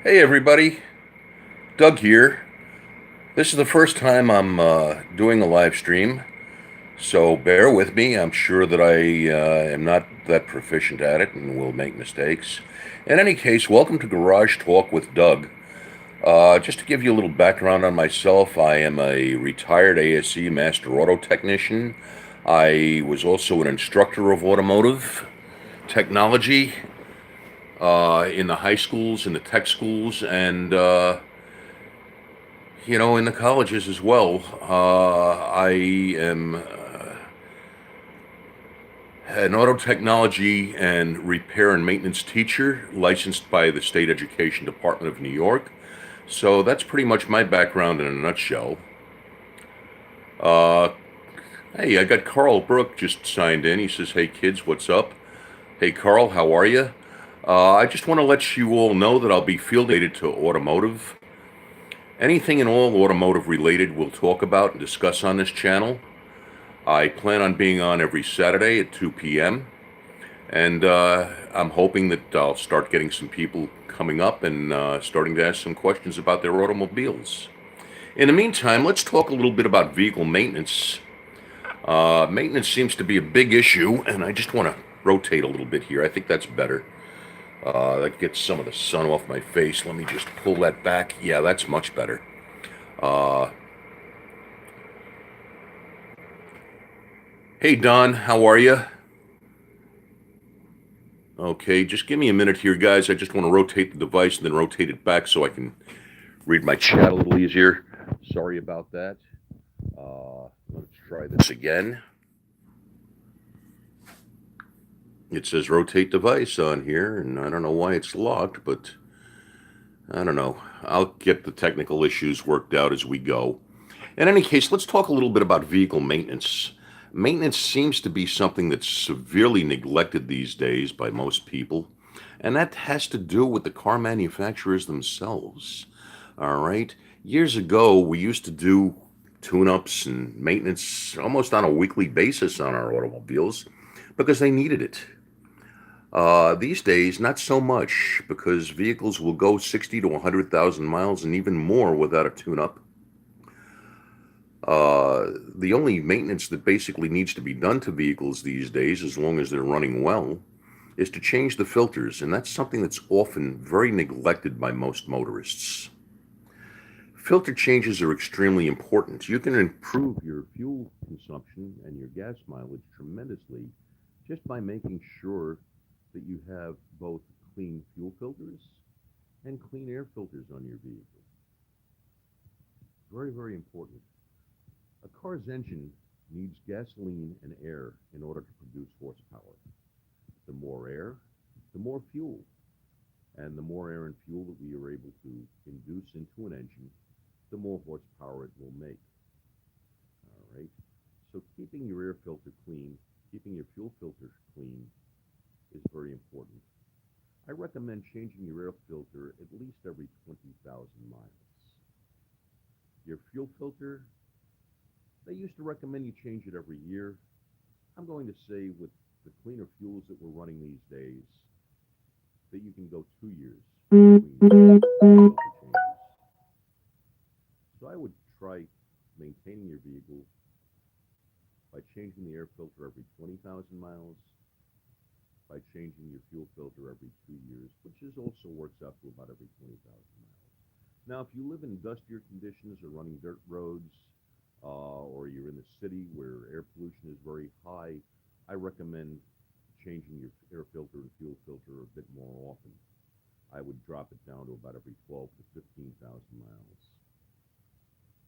Hey everybody, Doug here. This is the first time I'm doing a live stream, so bear with me. I'm sure that I am not that proficient at it and will make mistakes. In any case, welcome to Garage Talk with Doug. Just to give you a little background on myself, I am a retired ASE Master Auto Technician. I was also an instructor of automotive technology in the high schools, in the tech schools, and in the colleges as well. I am an auto technology and repair and maintenance teacher licensed by the State Education Department of New York. So that's pretty much my background in a nutshell. Uh, hey, I got Carl Brook just signed in. He says, "Hey kids, what's up?" Hey Carl, how are you? I just want to let you all know that I'll be field related to automotive. Anything and all automotive related we'll talk about and discuss on this channel. I plan on being on every Saturday at 2 p.m. And I'm hoping that I'll start getting some people coming up and starting to ask some questions about their automobiles. In the meantime, let's talk a little bit about vehicle maintenance. Maintenance seems to be a big issue, and I just want to rotate a little bit here. I think that's better. That gets some of the sun off my face. Let me just pull that back. Yeah, that's much better. Uh, hey, Don, how are you? Okay, just give me a minute here, guys. I just want to rotate the device and then rotate it back so I can read my chat a little easier. Sorry about that. Let's try this again. It says rotate device on here, and I don't know why it's locked, but I don't know. I'll get the technical issues worked out as we go. In any case, let's talk a little bit about vehicle maintenance. Maintenance seems to be something that's severely neglected these days by most people, and that has to do with the car manufacturers themselves. All right. Years ago, we used to do tune ups and maintenance almost on a weekly basis on our automobiles because they needed it. These days, not so much because vehicles will go 60 to 100,000 miles and even more without a tune up. The only maintenance that basically needs to be done to vehicles these days, as long as they're running well, is to change the filters, and that's something that's often very neglected by most motorists. Filter changes are extremely important. You can improve your fuel consumption and your gas mileage tremendously just by making sure that you have both clean fuel filters and clean air filters on your vehicle. Very, very important. A car's engine needs gasoline and air in order to produce horsepower. The more air, the more fuel. And the more air and fuel that we are able to induce into an engine, the more horsepower it will make. All right. So keeping your air filter clean, keeping your fuel filter clean is very important. I recommend changing your air filter at least every 20,000 miles. Your fuel filter, they used to recommend you change it every year. I'm going to say with the cleaner fuels that we're running these days, that you can go 2 years between filter changes. So I would try maintaining your vehicle by changing the air filter every 20,000 miles, by changing your fuel filter every 2 years, which is also works out to about every 20,000 miles. Now, if you live in dustier conditions or running dirt roads, or you're in the city where air pollution is very high, I recommend changing your air filter and fuel filter a bit more often. I would drop it down to about every 12 to 15,000 miles.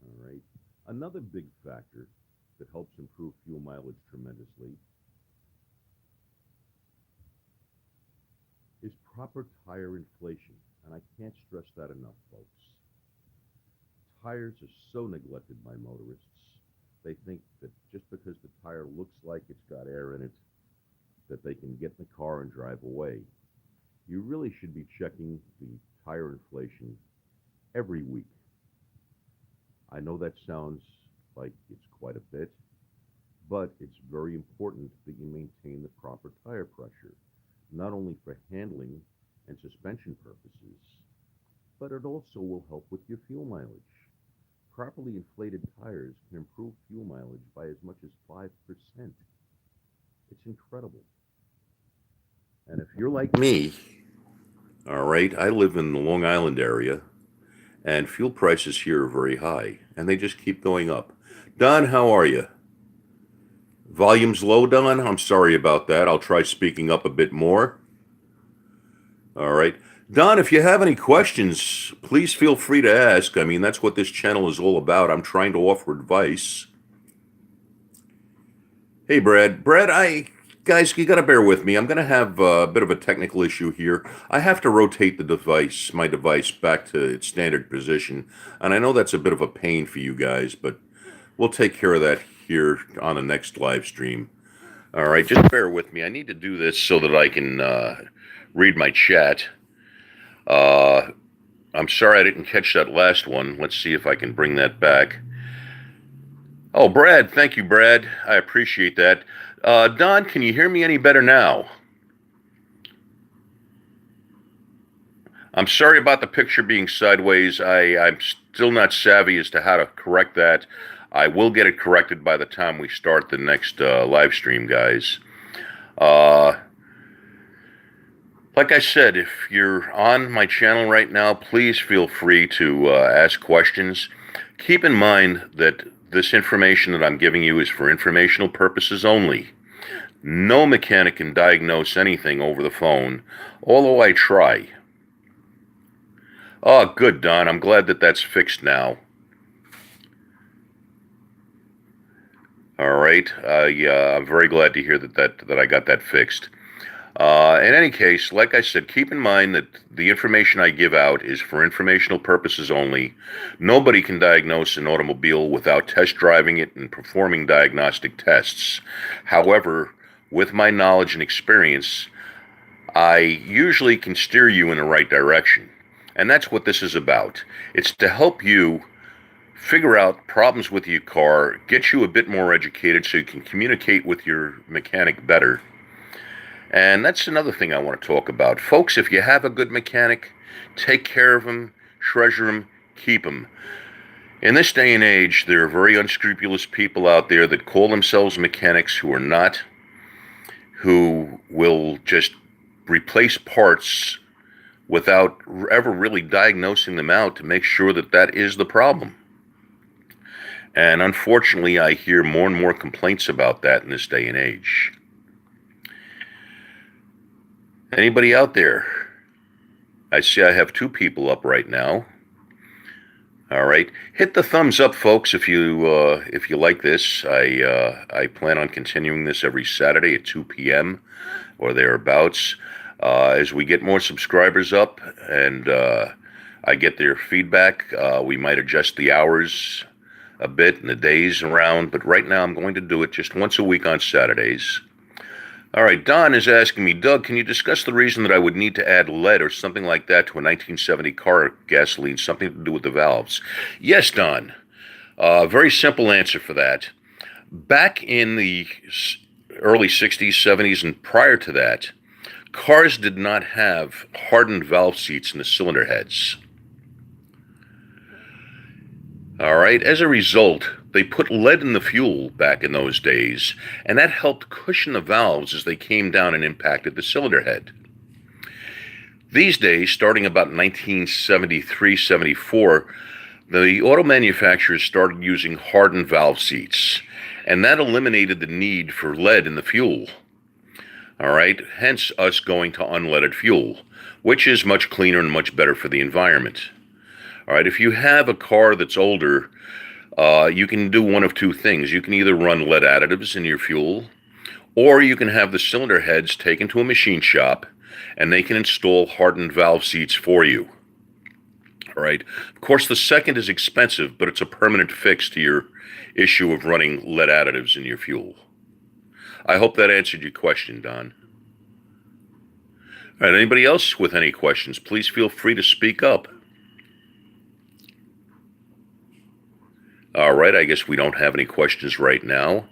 All right. Another big factor that helps improve fuel mileage tremendously is proper tire inflation. And I can't stress that enough, folks. Tires are so neglected by motorists. They think that just because the tire looks like it's got air in it, that they can get in the car and drive away. You really should be checking the tire inflation every week. I know that sounds like it's quite a bit, but it's very important that you maintain the proper tire pressure, not only for handling and suspension purposes, but it also will help with your fuel mileage. Properly inflated tires can improve fuel mileage by as much as 5%. It's incredible. And if you're like me, all right, I live in the Long Island area, and fuel prices here are very high, and they just keep going up. Don, how are you? Volume's low, Don? I'm sorry about that. I'll try speaking up a bit more. All right. Don, if you have any questions, please feel free to ask. I mean, that's what this channel is all about. I'm trying to offer advice. Hey, Brad. Guys, you got to bear with me. I'm going to have a bit of a technical issue here. I have to rotate my device back to its standard position. And I know that's a bit of a pain for you guys, but we'll take care of that here on the next live stream. All right, just bear with me. I need to do this so that I can read my chat. I'm sorry I didn't catch that last one. Let's see if I can bring that back. Oh, Brad. Thank you, Brad. I appreciate that. Don, can you hear me any better now? I'm sorry about the picture being sideways. I'm still not savvy as to how to correct that. I will get it corrected by the time we start the next live stream, guys. Like I said, if you're on my channel right now, please feel free to ask questions. Keep in mind that this information that I'm giving you is for informational purposes only. No mechanic can diagnose anything over the phone, although I try. Oh, good, Don. I'm glad that that's fixed now. All right. I'm very glad to hear that I got that fixed. In any case, like I said, keep in mind that the information I give out is for informational purposes only. Nobody can diagnose an automobile without test driving it and performing diagnostic tests. However, with my knowledge and experience, I usually can steer you in the right direction. And that's what this is about. It's to help you figure out problems with your car, get you a bit more educated so you can communicate with your mechanic better. And that's another thing I want to talk about. Folks, if you have a good mechanic, take care of him, treasure him, keep him. In this day and age, there are very unscrupulous people out there that call themselves mechanics who are not, who will just replace parts without ever really diagnosing them out to make sure that that is the problem. And unfortunately, I hear more and more complaints about that in this day and age. Anybody out there? I see I have 2 people up right now. All right, hit the thumbs up, folks, if you like this. I plan on continuing this every Saturday at 2 p.m. or thereabouts. As we get more subscribers up and I get their feedback, we might adjust the hours a bit and the days around. But right now, I'm going to do it just once a week on Saturdays. All right, Don is asking me, Doug, can you discuss the reason that I would need to add lead or something like that to a 1970 car gasoline, something to do with the valves? Yes, Don. Very simple answer for that. Back in the early 60s, 70s, and prior to that, cars did not have hardened valve seats in the cylinder heads. All right, as a result, they put lead in the fuel back in those days, and that helped cushion the valves as they came down and impacted the cylinder head. These days, starting about 1973, 74, the auto manufacturers started using hardened valve seats, and that eliminated the need for lead in the fuel. All right, hence us going to unleaded fuel, which is much cleaner and much better for the environment. All right, if you have a car that's older, you can do one of 2 things. You can either run lead additives in your fuel, or you can have the cylinder heads taken to a machine shop, and they can install hardened valve seats for you. All right. Of course, the second is expensive, but it's a permanent fix to your issue of running lead additives in your fuel. I hope that answered your question, Don. All right, anybody else with any questions, please feel free to speak up. All right, I guess we don't have any questions right now.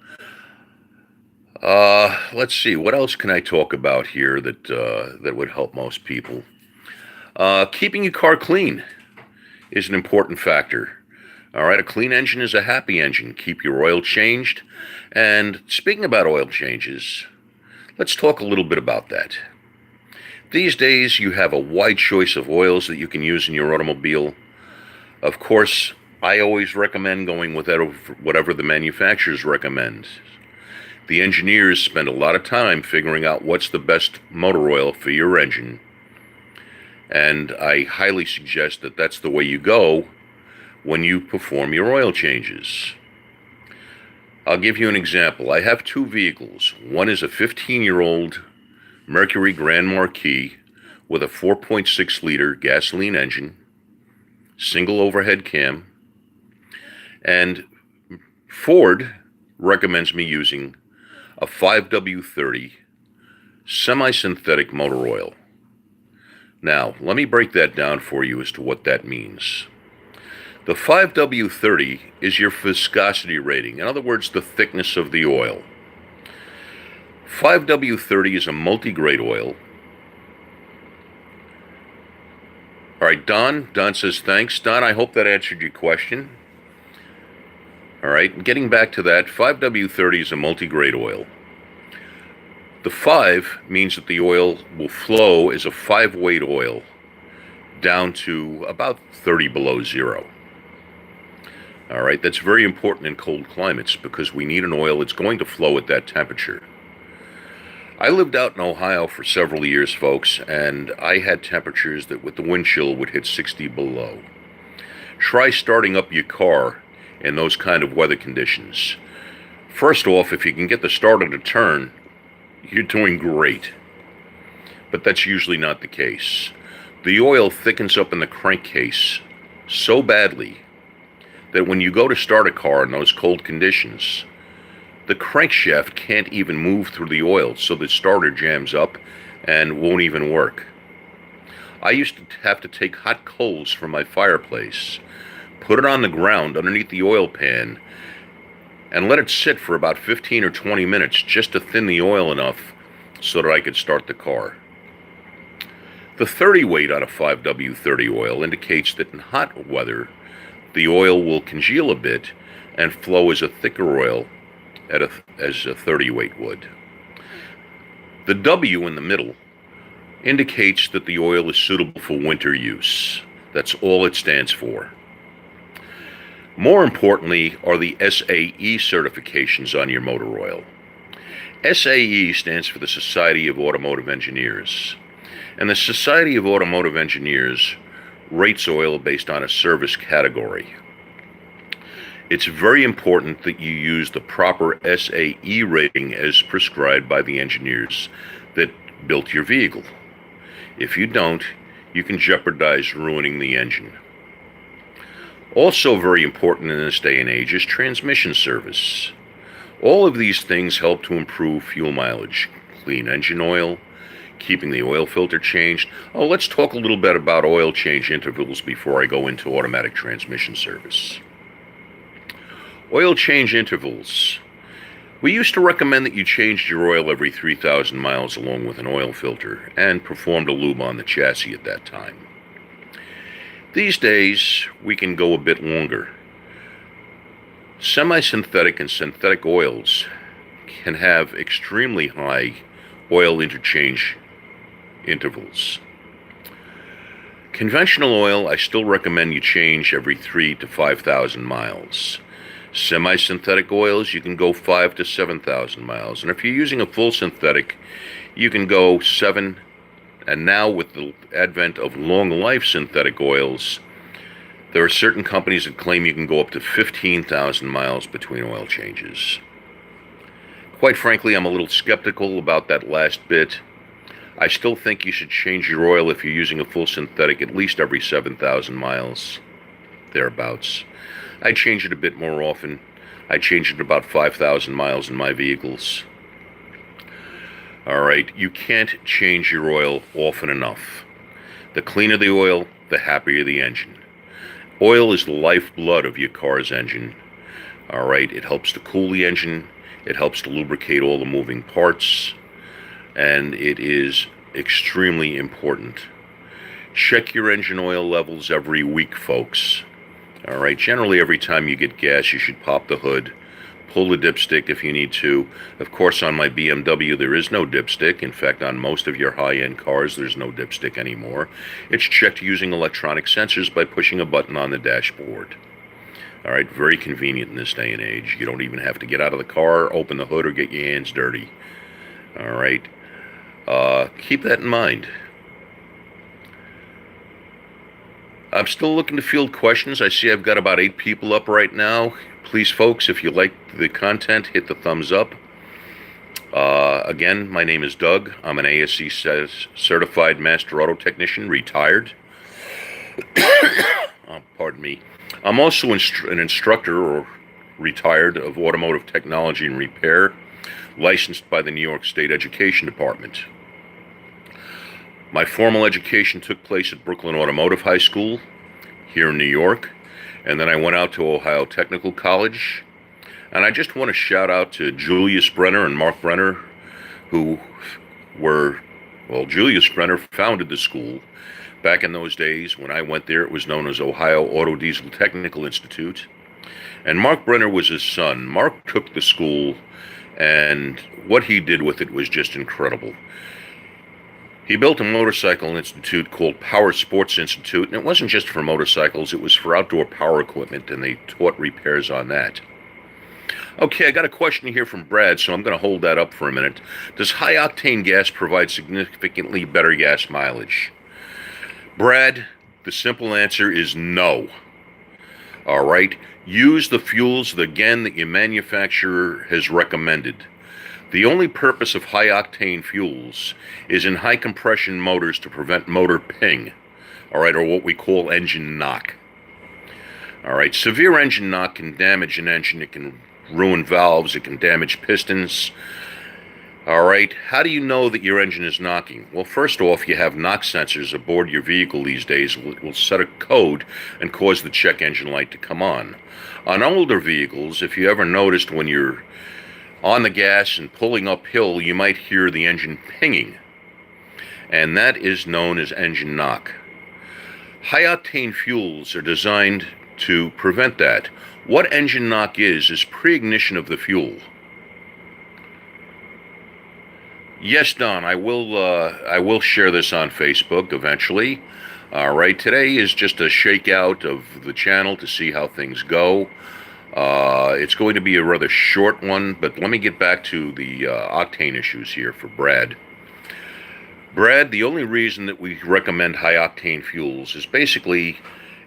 Let's see, what else can I talk about here that would help most people? Keeping your car clean. is an important factor. All right, a clean engine is a happy engine. Keep your oil changed. And speaking about oil changes, let's talk a little bit about that. These days, you have a wide choice of oils that you can use in your automobile. Of course, I always recommend going with whatever the manufacturers recommend. The engineers spend a lot of time figuring out what's the best motor oil for your engine. And I highly suggest that that's the way you go when you perform your oil changes. I'll give you an example. I have two vehicles. One is a 15-year-old Mercury Grand Marquis with a 4.6-liter gasoline engine, single overhead cam, and Ford recommends me using a 5W30 semi-synthetic motor oil. Now, let me break that down for you as to what that means. The 5W30 is your viscosity rating, in other words, the thickness of the oil. 5W30 is a multi-grade oil. All right, Don says thanks. Don, I hope that answered your question. All right, getting back to that, 5W30 is a multi-grade oil. The 5 means that the oil will flow as a 5-weight oil down to about 30 below zero. All right, that's very important in cold climates because we need an oil that's going to flow at that temperature. I lived out in Ohio for several years, folks, and I had temperatures that with the wind chill would hit 60 below. Try starting up your car in those kind of weather conditions. First off, if you can get the starter to turn, you're doing great. But that's usually not the case. The oil thickens up in the crankcase so badly that when you go to start a car in those cold conditions, the crankshaft can't even move through the oil, so the starter jams up and won't even work. I used to have to take hot coals from my fireplace, put it on the ground underneath the oil pan, and let it sit for about 15 or 20 minutes just to thin the oil enough so that I could start the car. The 30 weight on a 5W30 oil indicates that in hot weather, the oil will congeal a bit and flow as a thicker oil as a 30 weight would. The W in the middle indicates that the oil is suitable for winter use. That's all it stands for. More importantly are the SAE certifications on your motor oil. SAE stands for the Society of Automotive Engineers. And the Society of Automotive Engineers rates oil based on a service category. It's very important that you use the proper SAE rating as prescribed by the engineers that built your vehicle. If you don't, you can jeopardize ruining the engine. Also very important in this day and age is transmission service. All of these things help to improve fuel mileage. Clean engine oil, keeping the oil filter changed. Oh, let's talk a little bit about oil change intervals before I go into automatic transmission service. Oil change intervals. We used to recommend that you changed your oil every 3,000 miles along with an oil filter and performed a lube on the chassis at that time. These days, we can go a bit longer. Semi-synthetic and synthetic oils can have extremely high oil interchange intervals. Conventional oil, I still recommend you change every 3,000 to 5,000 miles. Semi-synthetic oils, you can go 5,000 to 7,000 miles. And if you're using a full synthetic, you can go 7. And now with the advent of long-life synthetic oils, there are certain companies that claim you can go up to 15,000 miles between oil changes. Quite frankly, I'm a little skeptical about that last bit. I still think you should change your oil if you're using a full synthetic at least every 7,000 miles, thereabouts. I change it a bit more often. I change it about 5,000 miles in my vehicles. All right, you can't change your oil often enough. The cleaner the oil, the happier the engine. Oil is the lifeblood of your car's engine. All right, it helps to cool the engine. It helps to lubricate all the moving parts. And it is extremely important. check your engine oil levels every week, folks. All right, generally every time you get gas, you should pop the hood, pull the dipstick if you need to. Of course, on my BMW, there is no dipstick. In fact, on most of your high-end cars, there's no dipstick anymore. It's checked using electronic sensors by pushing a button on the dashboard. All right, very convenient in this day and age. You don't even have to get out of the car, open the hood, or get your hands dirty. All right, keep that in mind. I'm still looking to field questions. I see I've got about 8 people up right now. Please, folks, if you like the content, hit the thumbs up. Again, my name is Doug. I'm an ASE certified master auto technician, retired. Pardon me. I'm also an instructor or retired of automotive technology and repair, licensed by the New York State Education Department. My formal education took place at Brooklyn Automotive High School here in New York, and then I went out to Ohio Technical College. And I just want to shout out to Julius Brenner and Mark Brenner, who were, well, Julius Brenner founded the school. Back in those days, when I went there, it was known as Ohio Auto Diesel Technical Institute. And Mark Brenner was his son. Mark took the school, and what he did with it was just incredible. He built a motorcycle institute called Power Sports Institute, and it wasn't just for motorcycles, it was for outdoor power equipment, and they taught repairs on that. Okay, I got a question here from Brad, so I'm going to hold that up for a minute. Does high-octane gas provide significantly better gas mileage? Brad, the simple answer is no. All right? Use the fuels, that your manufacturer has recommended. The only purpose of high-octane fuels is in high-compression motors to prevent motor ping, all right, or what we call engine knock. All right, severe engine knock can damage an engine. It can ruin valves. It can damage pistons. All right, how do you know that your engine is knocking? Well, first off, you have knock sensors aboard your vehicle these days. It will set a code and cause the check engine light to come on. On older vehicles, if you ever noticed when you're on the gas and pulling uphill, you might hear the engine pinging, and that is known as engine knock. High-octane fuels are designed to prevent that. What engine knock is pre-ignition of the fuel. Yes, Don, I will share this on Facebook eventually. All right, today is just a shakeout of the channel to see how things go. It's going to be a rather short one, but let me get back to the octane issues here for Brad. Brad, the only reason that we recommend high-octane fuels is basically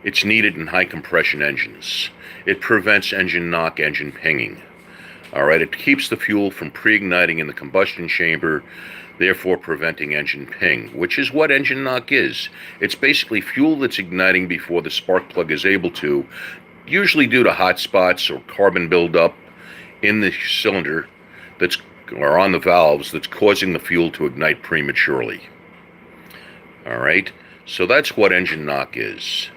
it's needed in high-compression engines. It prevents engine knock, engine pinging. All right, it keeps the fuel from pre-igniting in the combustion chamber, therefore preventing engine ping, which is what engine knock is. It's basically fuel that's igniting before the spark plug is able to, usually due to hot spots or carbon buildup in the cylinder or on the valves that's causing the fuel to ignite prematurely. All right, so that's what engine knock is.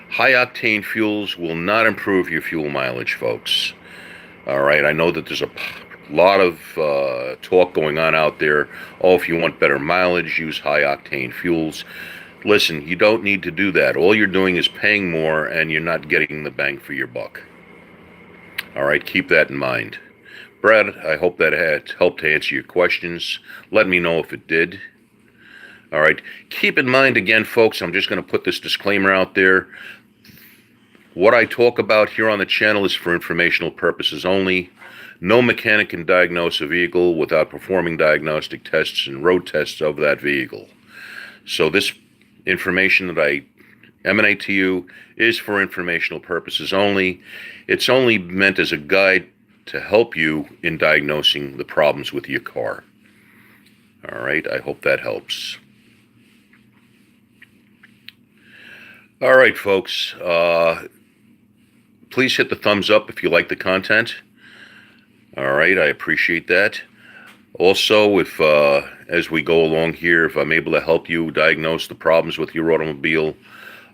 High-octane fuels will not improve your fuel mileage, folks. All right, I know that there's a lot of talk going on out there. Oh, if you want better mileage, use high-octane fuels. Listen, you don't need to do that. All you're doing is paying more, and you're not getting the bang for your buck. All right, keep that in mind. Brad, I hope that had helped to answer your questions. Let me know if it did. All right, keep in mind, again, folks, I'm just going to put this disclaimer out there. What I talk about here on the channel is for informational purposes only. No mechanic can diagnose a vehicle without performing diagnostic tests and road tests of that vehicle. So this information that I emanate to you is for informational purposes only. It's only meant as a guide to help you in diagnosing the problems with your car. All right, I hope that helps. All right, folks, please hit the thumbs up if you like the content. All right, I appreciate that. Also, if as we go along here, if I'm able to help you diagnose the problems with your automobile,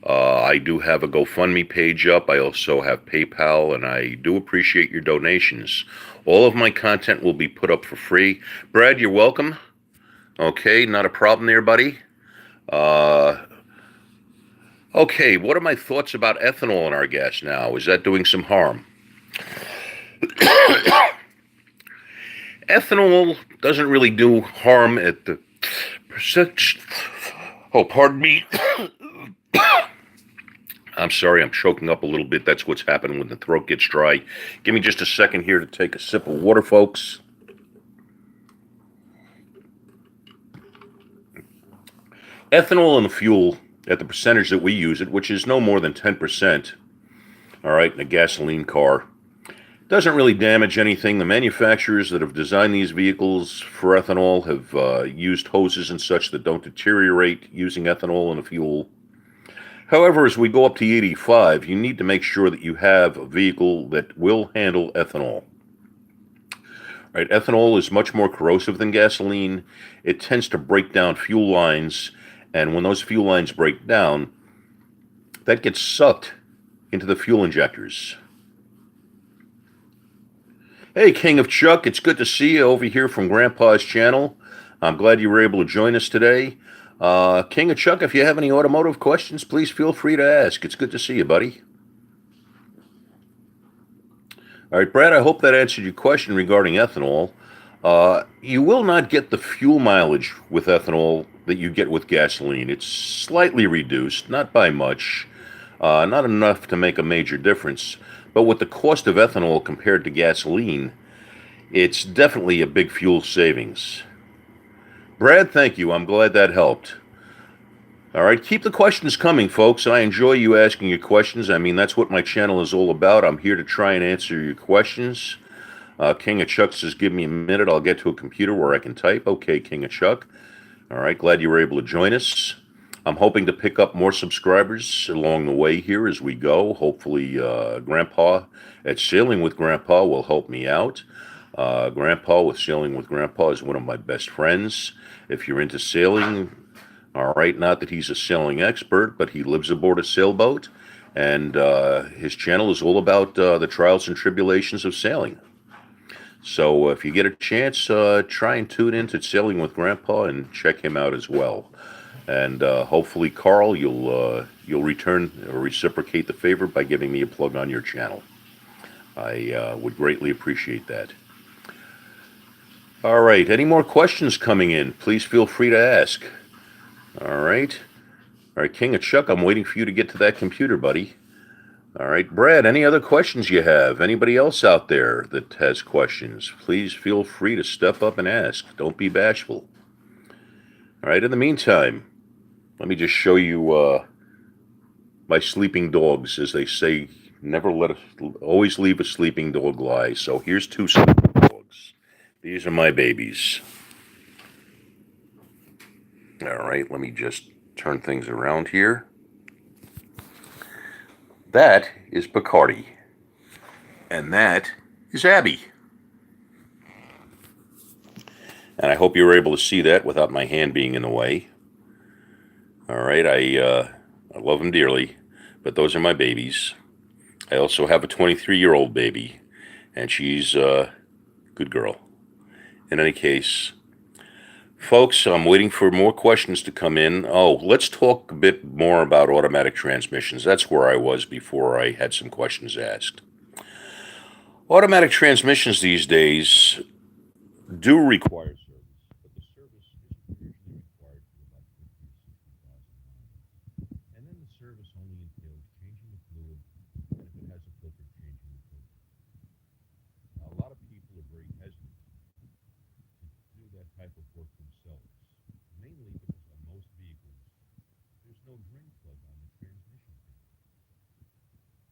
I do have a GoFundMe page up. I also have PayPal, and I do appreciate your donations. All of my content will be put up for free. Brad, you're welcome. Okay, not a problem there, buddy. Okay, what are my thoughts about ethanol in our gas now? Is that doing some harm? Ethanol doesn't really do harm at the percent. Oh, pardon me. I'm sorry, I'm choking up a little bit. That's what's happening when the throat gets dry. Give me just a second here to take a sip of water, folks. Ethanol in the fuel, at the percentage that we use it, which is no more than 10%, all right, in a gasoline car, doesn't really damage anything. The manufacturers that have designed these vehicles for ethanol have used hoses and such that don't deteriorate using ethanol in the fuel. However, as we go up to 85, you need to make sure that you have a vehicle that will handle ethanol. Right, ethanol is much more corrosive than gasoline. It tends to break down fuel lines, and when those fuel lines break down, that gets sucked into the fuel injectors. Hey, King of Chuck, it's good to see you over here from Grandpa's channel. I'm glad you were able to join us today. King of Chuck, if you have any automotive questions, please feel free to ask. It's good to see you, buddy. All right, Brad, I hope that answered your question regarding ethanol. You will not get the fuel mileage with ethanol that you get with gasoline. It's slightly reduced, not by much, not enough to make a major difference. But with the cost of ethanol compared to gasoline, it's definitely a big fuel savings. Brad, thank you. I'm glad that helped. All right, keep the questions coming, folks. I enjoy you asking your questions. I mean, that's what my channel is all about. I'm here to try and answer your questions. King of Chuck says, give me a minute. I'll get to a computer where I can type. Okay, King of Chuck. All right, glad you were able to join us. I'm hoping to pick up more subscribers along the way here as we go. Hopefully, Grandpa at Sailing with Grandpa will help me out. Grandpa with Sailing with Grandpa is one of my best friends. If you're into sailing, all right, not that he's a sailing expert, but he lives aboard a sailboat, and his channel is all about the trials and tribulations of sailing. So if you get a chance, try and tune into Sailing with Grandpa and check him out as well. And hopefully, Carl, you'll return or reciprocate the favor by giving me a plug on your channel. I would greatly appreciate that. All right, any more questions coming in? Please feel free to ask. All right. All right, King of Chuck, I'm waiting for you to get to that computer, buddy. All right, Brad, any other questions you have? Anybody else out there that has questions? Please feel free to step up and ask. Don't be bashful. All right, in the meantime, let me just show you my sleeping dogs. As they say, always leave a sleeping dog lie. So here's two sleeping dogs. These are my babies. All right, let me just turn things around here. That is Bacardi. And that is Abby. And I hope you were able to see that without my hand being in the way. All right, I love them dearly, but those are my babies. I also have a 23-year-old baby, and she's a good girl. In any case, folks, I'm waiting for more questions to come in. Oh, let's talk a bit more about automatic transmissions. That's where I was before I had some questions asked. Automatic transmissions these days do require service, but the service is usually required for about 50 or 60,000 miles. And then the service only entails changing the fluid, and if it has a filter, changing the filter. Now, a lot of people are very hesitant to do that type of work themselves, mainly because on most vehicles, there's no drain plug on the transmission pan,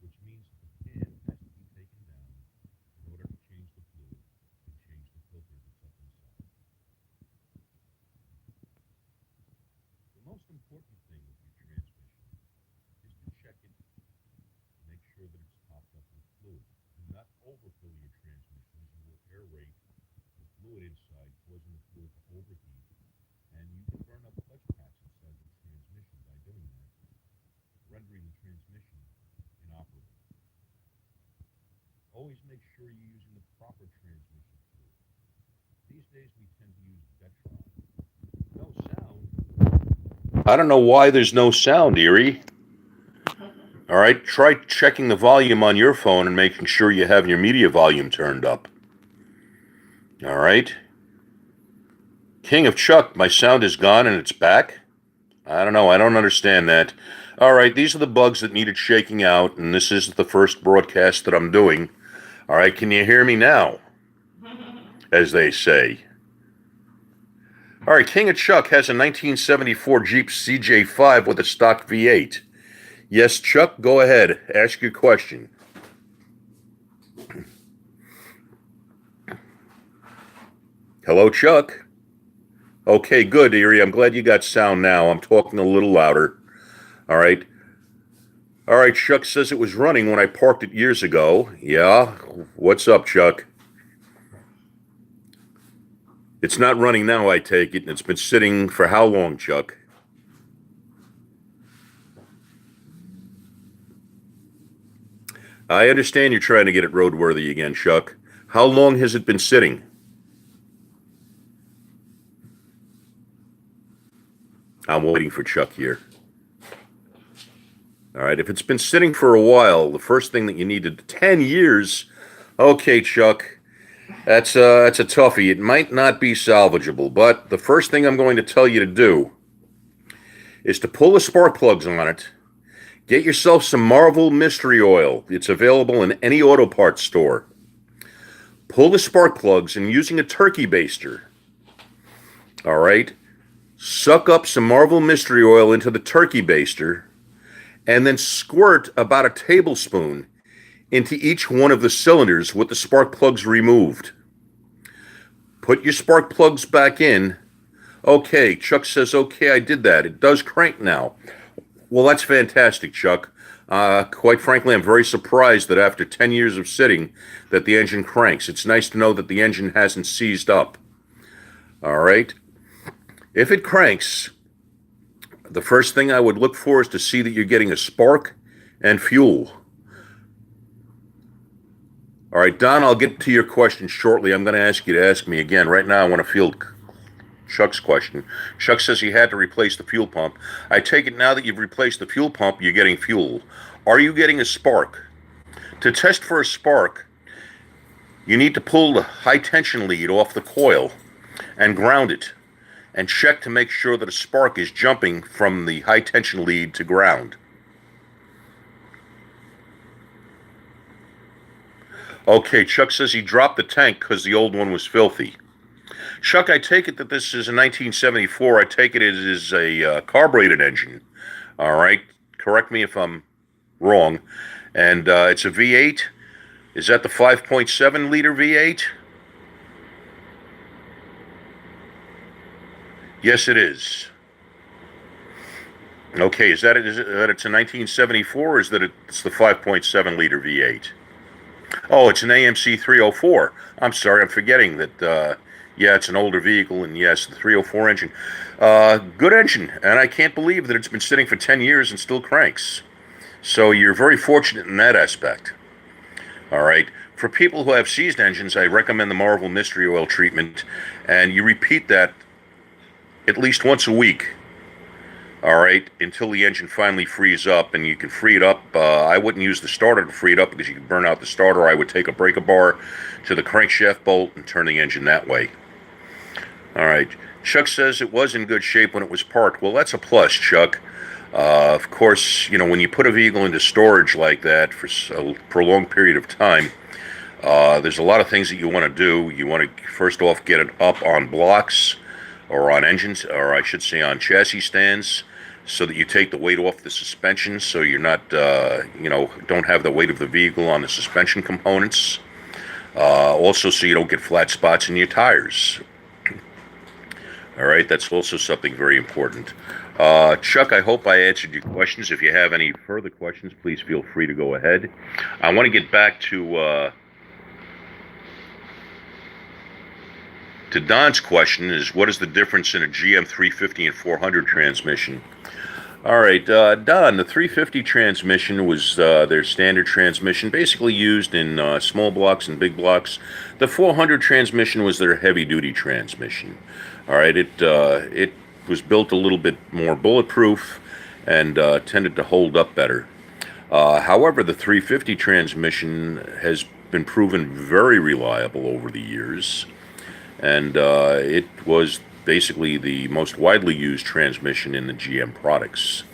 which means that the pan has to be taken down in order to change the fluid and change the filter that's up inside. The most important thing with your transmission is to check it to make sure that it's topped up with fluid. Do not overfill your transmission as you will aerate the fluid inside, causing the fluid to overheat, and you can burn up clutch packs inside the transmission by doing that, rendering the transmission inoperable. Always make sure you're using the proper transmission fluid. These days we tend to use Detron. No sound. I don't know why there's no sound, Erie. All right, try checking the volume on your phone and making sure you have your media volume turned up. All right. King of Chuck, my sound is gone and it's back. I don't know. I don't understand that. All right, these are the bugs that needed shaking out, and this is the first broadcast that I'm doing. All right, can you hear me now? As they say. All right, King of Chuck has a 1974 Jeep CJ5 with a stock V8. Yes, Chuck, go ahead. Ask your question. Hello, Chuck. Okay, good, Erie. I'm glad you got sound now. I'm talking a little louder. All right. All right, Chuck says it was running when I parked it years ago. Yeah? What's up, Chuck? It's not running now, I take it, and it's been sitting for how long, Chuck? I understand you're trying to get it roadworthy again, Chuck. How long has it been sitting? I'm waiting for Chuck here. All right, if it's been sitting for a while, the first thing that you need to 10 years. Okay, Chuck, that's a toughie. It might not be salvageable, but the first thing I'm going to tell you to do is to pull the spark plugs on it. Get yourself some Marvel Mystery Oil. It's available in any auto parts store. Pull the spark plugs and using a turkey baster. All right, suck up some Marvel Mystery Oil into the turkey baster and then squirt about a tablespoon into each one of the cylinders with the spark plugs removed. Put your spark plugs back in. Okay, Chuck says, okay, I did that. It does crank now. Well, that's fantastic, Chuck. Quite frankly, I'm very surprised that after 10 years of sitting that the engine cranks. It's nice to know that the engine hasn't seized up. All right. If it cranks, the first thing I would look for is to see that you're getting a spark and fuel. All right, Don, I'll get to your question shortly. I'm going to ask you to ask me again. Right now, I want to field Chuck's question. Chuck says he had to replace the fuel pump. I take it now that you've replaced the fuel pump, you're getting fuel. Are you getting a spark? To test for a spark, you need to pull the high tension lead off the coil and ground it and check to make sure that a spark is jumping from the high tension lead to ground. Okay, Chuck says he dropped the tank because the old one was filthy. Chuck, I take it that this is a 1974. I take it is a carbureted engine. All right, correct me if I'm wrong. And it's a V8. Is that the 5.7 liter V8? Yes, it is. Okay, is that it's a 1974 or is that it's the 5.7 liter V8? Oh, it's an AMC 304. I'm sorry, I'm forgetting that, yeah, it's an older vehicle, and yes, the 304 engine. Good engine, and I can't believe that it's been sitting for 10 years and still cranks. So you're very fortunate in that aspect. All right. For people who have seized engines, I recommend the Marvel Mystery Oil treatment, and you repeat that at least once a week. All right, until the engine finally frees up, and you can free it up. I wouldn't use the starter to free it up because you can burn out the starter. I would take a breaker bar to the crankshaft bolt and turn the engine that way. All right, Chuck says it was in good shape when it was parked. Well, that's a plus, Chuck. Of course, you know, when you put a vehicle into storage like that for a prolonged period of time, there's a lot of things that you want to do. You want to, first off, get it up on blocks or on engines, or I should say on chassis stands, so that you take the weight off the suspension, so you're not, you know, don't have the weight of the vehicle on the suspension components. Also, so you don't get flat spots in your tires. All right, that's also something very important. Chuck, I hope I answered your questions. If you have any further questions, please feel free to go ahead. I want to get back to Don's question is, what is the difference in a GM 350 and 400 transmission? All right, Don, the 350 transmission was their standard transmission, basically used in small blocks and big blocks. The 400 transmission was their heavy-duty transmission. All right, it was built a little bit more bulletproof and tended to hold up better. However, the 350 transmission has been proven very reliable over the years, and it was basically the most widely used transmission in the GM products.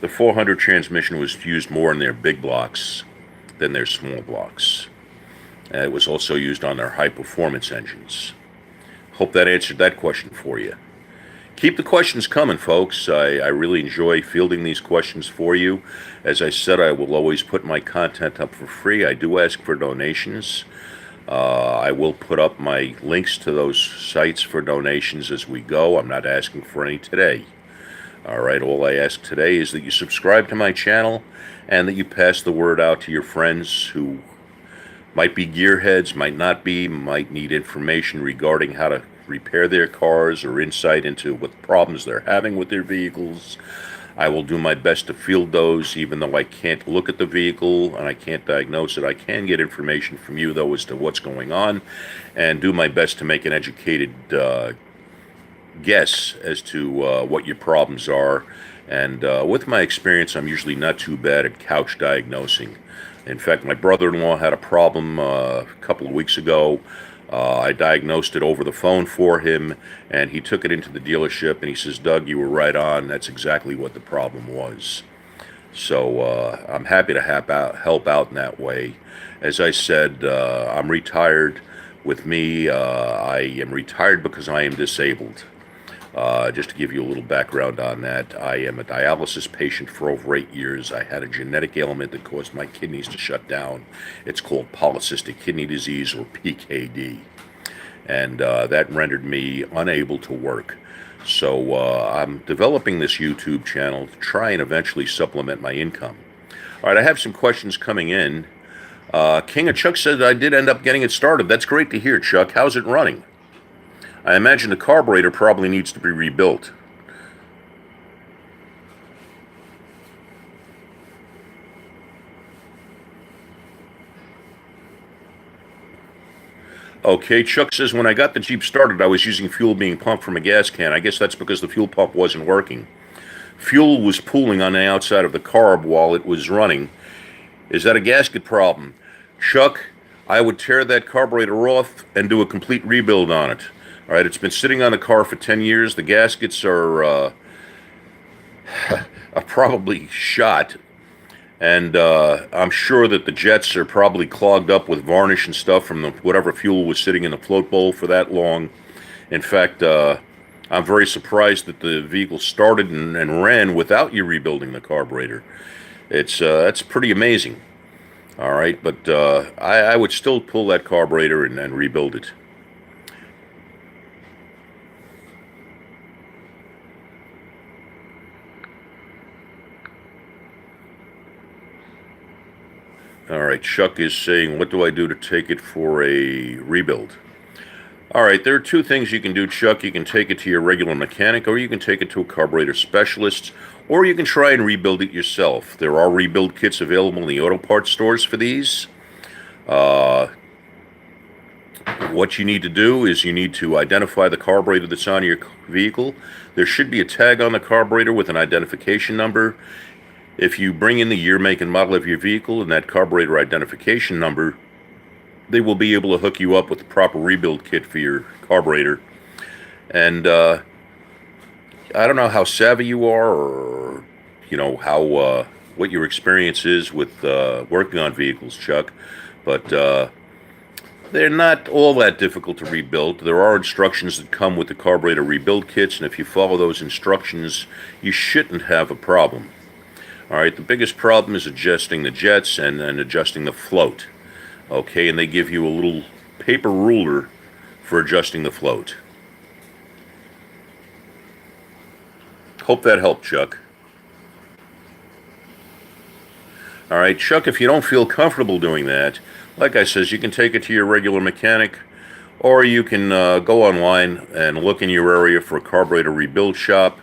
The 400 transmission was used more in their big blocks than their small blocks. It was also used on their high-performance engines. Hope that answered that question for you. Keep the questions coming, folks. I really enjoy fielding these questions for you. As I said, I will always put my content up for free. I do ask for donations. I will put up my links to those sites for donations as we go. I'm not asking for any today. All right, all I ask today is that you subscribe to my channel and that you pass the word out to your friends who might be gearheads, might not be, might need information regarding how to repair their cars or insight into what problems they're having with their vehicles. I will do my best to field those, even though I can't look at the vehicle and I can't diagnose it. I can get information from you, though, as to what's going on, and do my best to make an educated guess as to what your problems are. And with my experience, I'm usually not too bad at couch diagnosing. In fact, my brother-in-law had a problem a couple of weeks ago. I diagnosed it over the phone for him, and he took it into the dealership, and he says, "Doug, you were right on. That's exactly what the problem was." So I'm happy to help out in that way. As I said, I'm retired. With me, I am retired because I am disabled. Just to give you a little background on that, I am a dialysis patient for over 8 years. I had a genetic ailment that caused my kidneys to shut down. It's called polycystic kidney disease, or PKD. And that rendered me unable to work. So I'm developing this YouTube channel to try and eventually supplement my income. All right, I have some questions coming in. King of Chuck said I did end up getting it started. That's great to hear, Chuck. How's it running? I imagine the carburetor probably needs to be rebuilt. Okay, Chuck says, when I got the Jeep started, I was using fuel being pumped from a gas can. I guess that's because the fuel pump wasn't working. Fuel was pooling on the outside of the carb while it was running. Is that a gasket problem? Chuck, I would tear that carburetor off and do a complete rebuild on it. All right, it's been sitting on the car for 10 years. The gaskets are probably shot, and I'm sure that the jets are probably clogged up with varnish and stuff from whatever fuel was sitting in the float bowl for that long. In fact, I'm very surprised that the vehicle started and ran without you rebuilding the carburetor. That's pretty amazing. All right, but I would still pull that carburetor and rebuild it. All right, Chuck is saying, what do I do to take it for a rebuild? All right, there are two things you can do, Chuck. You can take it to your regular mechanic, or you can take it to a carburetor specialist, or you can try and rebuild it yourself. There are rebuild kits available in the auto parts stores for these. What you need to do is you need to identify the carburetor that's on your vehicle. There should be a tag on the carburetor with an identification number. If you bring in the year, make, and model of your vehicle and that carburetor identification number, they will be able to hook you up with the proper rebuild kit for your carburetor. And I don't know how savvy you are, or how what your experience is with working on vehicles, Chuck, but they're not all that difficult to rebuild. There are instructions that come with the carburetor rebuild kits, and if you follow those instructions, you shouldn't have a problem. All right, the biggest problem is adjusting the jets and adjusting the float. Okay, and they give you a little paper ruler for adjusting the float. Hope that helped, Chuck. All right, Chuck, if you don't feel comfortable doing that, like I says, you can take it to your regular mechanic, or you can go online and look in your area for a carburetor rebuild shop.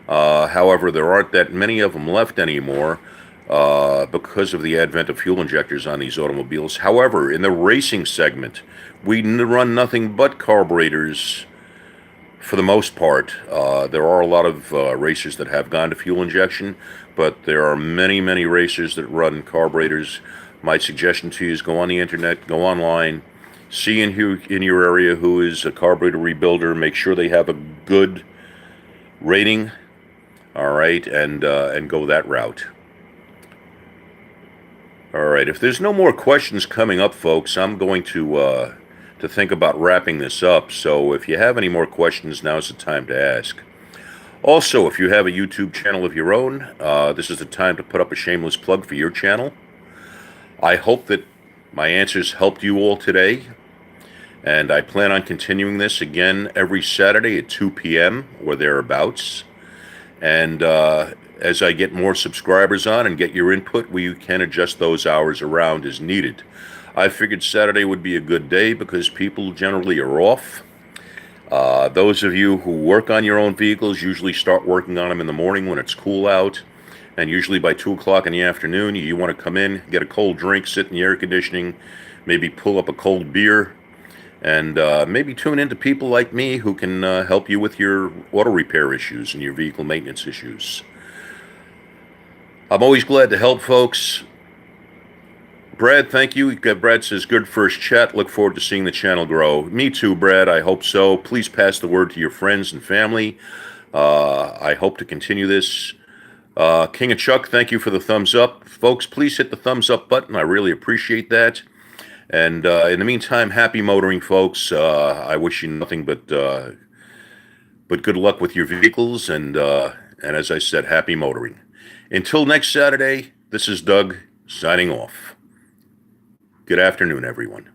However, there aren't that many of them left anymore because of the advent of fuel injectors on these automobiles. However, in the racing segment, we run nothing but carburetors for the most part. There are a lot of racers that have gone to fuel injection, but there are many, many racers that run carburetors. My suggestion to you is go on the internet, go online, see in your area who is a carburetor rebuilder. Make sure they have a good rating, all right, and go that route. All right, if there's no more questions coming up, folks, I'm going to think about wrapping this up. So if you have any more questions, now's the time to ask. Also, if you have a YouTube channel of your own, this is the time to put up a shameless plug for your channel. I hope that my answers helped you all today, and I plan on continuing this again every Saturday at 2 p.m. or thereabouts. And as I get more subscribers on and get your input, we can adjust those hours around as needed. I figured Saturday would be a good day because people generally are off. Those of you who work on your own vehicles usually start working on them in the morning when it's cool out. And usually by 2 o'clock in the afternoon, you want to come in, get a cold drink, sit in the air conditioning, maybe pull up a cold beer, and maybe tune into people like me who can help you with your auto repair issues and your vehicle maintenance issues. I'm always glad to help, folks. Brad, thank you. Brad says, good first chat. Look forward to seeing the channel grow. Me too, Brad. I hope so. Please pass the word to your friends and family. I hope to continue this. King of Chuck, thank you for the thumbs up. Folks, please hit the thumbs up button. I really appreciate that. And in the meantime, happy motoring, folks. I wish you nothing but good luck with your vehicles. And as I said, happy motoring. Until next Saturday, this is Doug signing off. Good afternoon, everyone.